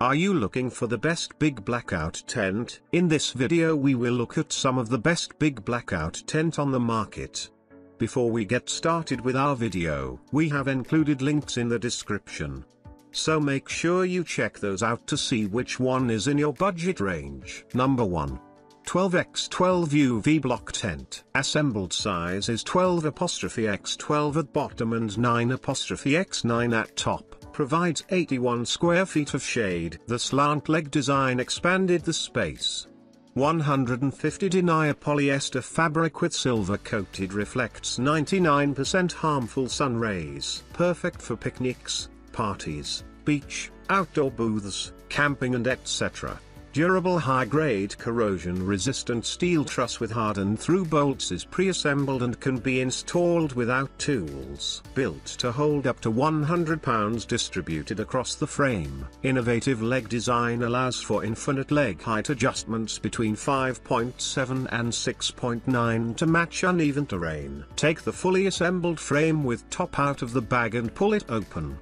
Are you looking for the best big blackout tent? In this video we will look at some of the best big blackout tent on the market. Before we get started with our video, we have included links in the description. So make sure you check those out to see which one is in your budget range. Number 1. 12x12 UV block tent. Assembled size is 12'x12 at bottom and 9'x9 at top. Provides 81 square feet of shade. The slant leg design expanded the space. 150 denier polyester fabric with silver coated reflects 99% harmful sun rays. Perfect for picnics, parties, beach, outdoor booths, camping and etc. Durable high-grade corrosion-resistant steel truss with hardened through bolts is pre-assembled and can be installed without tools. Built to hold up to 100 pounds distributed across the frame. Innovative leg design allows for infinite leg height adjustments between 5.7 and 6.9 to match uneven terrain. Take the fully assembled frame with top out of the bag and pull it open.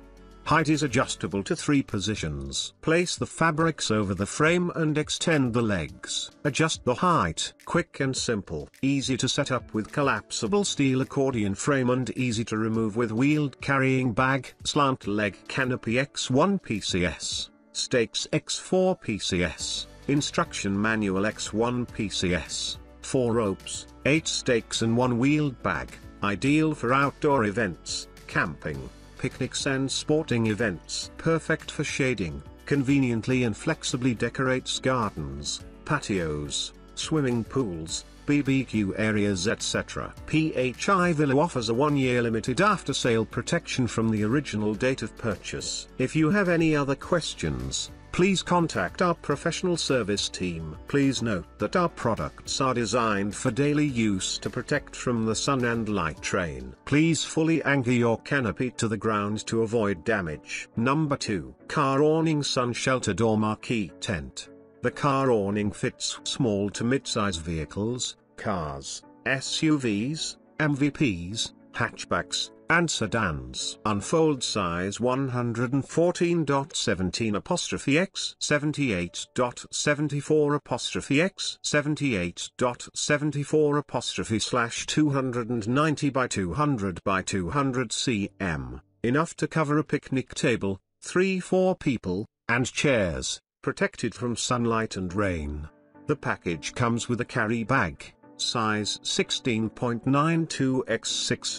Height is adjustable to 3 positions. Place the fabrics over the frame and extend the legs. Adjust the height. Quick and simple. Easy to set up with collapsible steel accordion frame and easy to remove with wheeled carrying bag. Slant leg canopy X1 PCS. Stakes X4 PCS. Instruction manual X1 PCS. 4 ropes, 8 stakes and 1 wheeled bag. Ideal for outdoor events, camping, picnics and sporting events. Perfect for shading, conveniently and flexibly decorates gardens, patios, swimming pools, BBQ areas etc. PHI Villa offers a 1-year limited after-sale protection from the original date of purchase. If you have any other questions, please contact our professional service team. Please note that our products are designed for daily use to protect from the sun and light rain. Please fully anchor your canopy to the ground to avoid damage. Number 2. Car Awning Sun Shelter Door Marquee Tent. The car awning fits small to mid-size vehicles, cars, SUVs, MVPs, hatchbacks, and sedans. Unfold size 114.17'x 78.74'x 78.74'/290 by 200 by 200 cm. Enough to cover a picnic table, 3-4 people, and chairs, protected from sunlight and rain. The package comes with a carry bag. Size 16.92x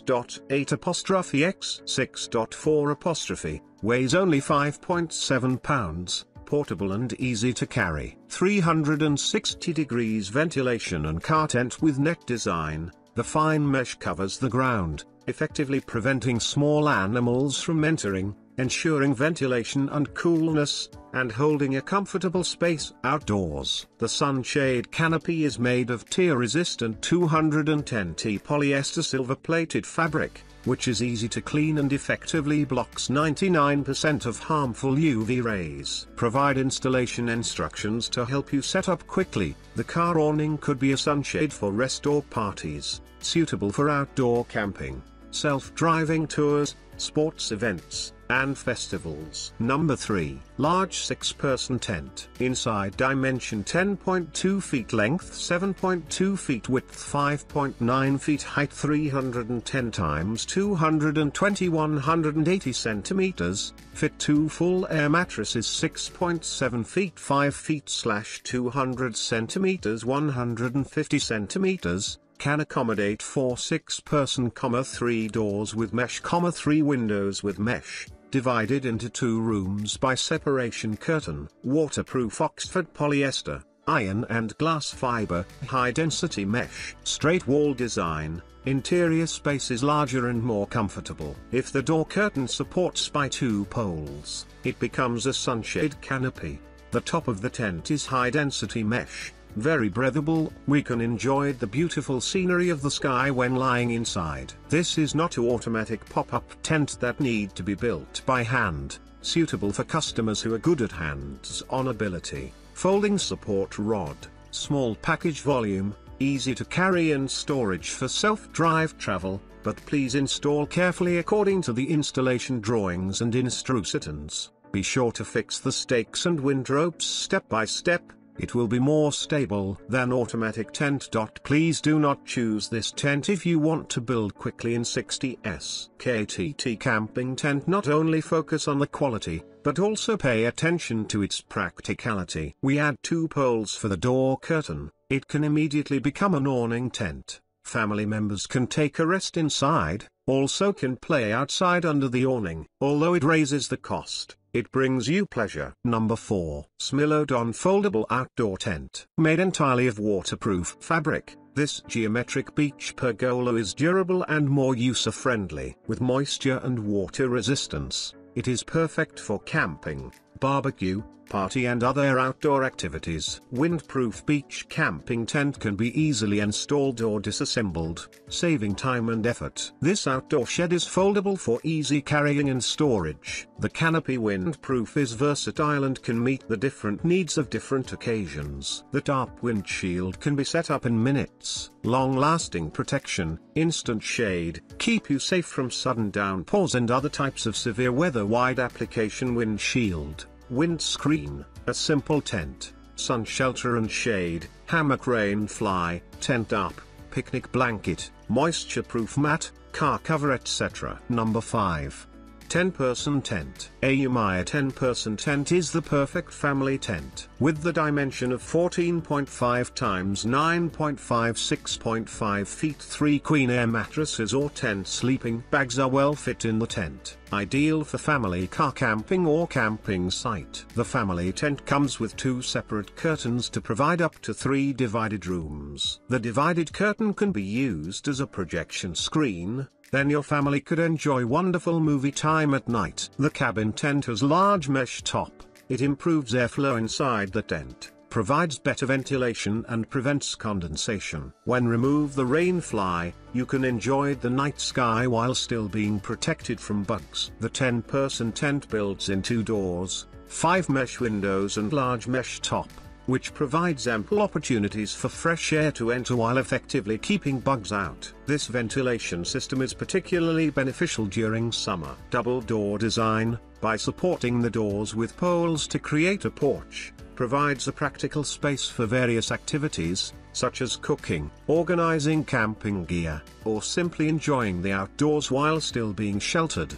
6.8'x 6.4', weighs only 5.7 pounds, portable and easy to carry. 360 degrees ventilation and car tent with net design. The fine mesh covers the ground, effectively preventing small animals from entering, ensuring ventilation and coolness, and holding a comfortable space outdoors. The sunshade canopy is made of tear-resistant 210T polyester silver-plated fabric, which is easy to clean and effectively blocks 99% of harmful UV rays. Provide installation instructions to help you set up quickly. The car awning could be a sunshade for rest or parties, suitable for outdoor camping, self-driving tours, sports events, and festivals. Number 3. Large 6-person tent. Inside dimension 10.2 feet length, 7.2 feet width, 5.9 feet height, 310 times 220 180 centimeters. Fit 2 full air mattresses 6.7 feet 5 feet/200 centimeters 150 centimeters. Can accommodate 4 6-person, 3 doors with mesh, 3 windows with mesh, divided into 2 rooms by separation curtain. Waterproof Oxford polyester, iron and glass fiber, high-density mesh. Straight wall design, interior space is larger and more comfortable. If the door curtain supports by 2 poles, it becomes a sunshade canopy. The top of the tent is high-density mesh. Very breathable. We can enjoy the beautiful scenery of the sky when lying inside. This is not an automatic pop-up tent that need to be built by hand, suitable for customers who are good at hands-on ability. Folding support rod, small package volume, easy to carry and storage for self-drive travel, but please install carefully according to the installation drawings and instructions. Be sure to fix the stakes and wind ropes step by step. It will be more stable than automatic tent. Please do not choose this tent if you want to build quickly in 60s. KTT camping tent not only focus on the quality, but also pay attention to its practicality. We add 2 poles for the door curtain. It can immediately become an awning tent. Family members can take a rest inside, also can play outside under the awning. Although it raises the cost, it brings you pleasure. Number 4. SmiloDon Foldable Outdoor Tent. Made entirely of waterproof fabric, this geometric beach pergola is durable and more user-friendly. With moisture and water resistance, it is perfect for camping, barbecue, party and other outdoor activities. Windproof beach camping tent can be easily installed or disassembled, saving time and effort. This outdoor shed is foldable for easy carrying and storage. The canopy windproof is versatile and can meet the different needs of different occasions. The top windshield can be set up in minutes. Long-lasting protection, instant shade, keep you safe from sudden downpours and other types of severe weather. Wide application windshield, windscreen, a simple tent, sun shelter and shade, hammock rain fly, tent up, picnic blanket, moisture-proof mat, car cover etc. Number 5. 10-person tent. A Umaya 10-person tent is the perfect family tent. With the dimension of 14.5 times 9.5 6.5 feet, 3 queen air mattresses or tent sleeping bags are well fit in the tent. Ideal for family car camping or camping site. The family tent comes with 2 separate curtains to provide up to 3 divided rooms. The divided curtain can be used as a projection screen. Then your family could enjoy wonderful movie time at night. The cabin tent has large mesh top. It improves airflow inside the tent, provides better ventilation and prevents condensation. When remove the rain fly, you can enjoy the night sky while still being protected from bugs. The 10-person tent builds in 2 doors, 5 mesh windows and large mesh top, which provides ample opportunities for fresh air to enter while effectively keeping bugs out. This ventilation system is particularly beneficial during summer. Double door design, by supporting the doors with poles to create a porch, provides a practical space for various activities, such as cooking, organizing camping gear, or simply enjoying the outdoors while still being sheltered.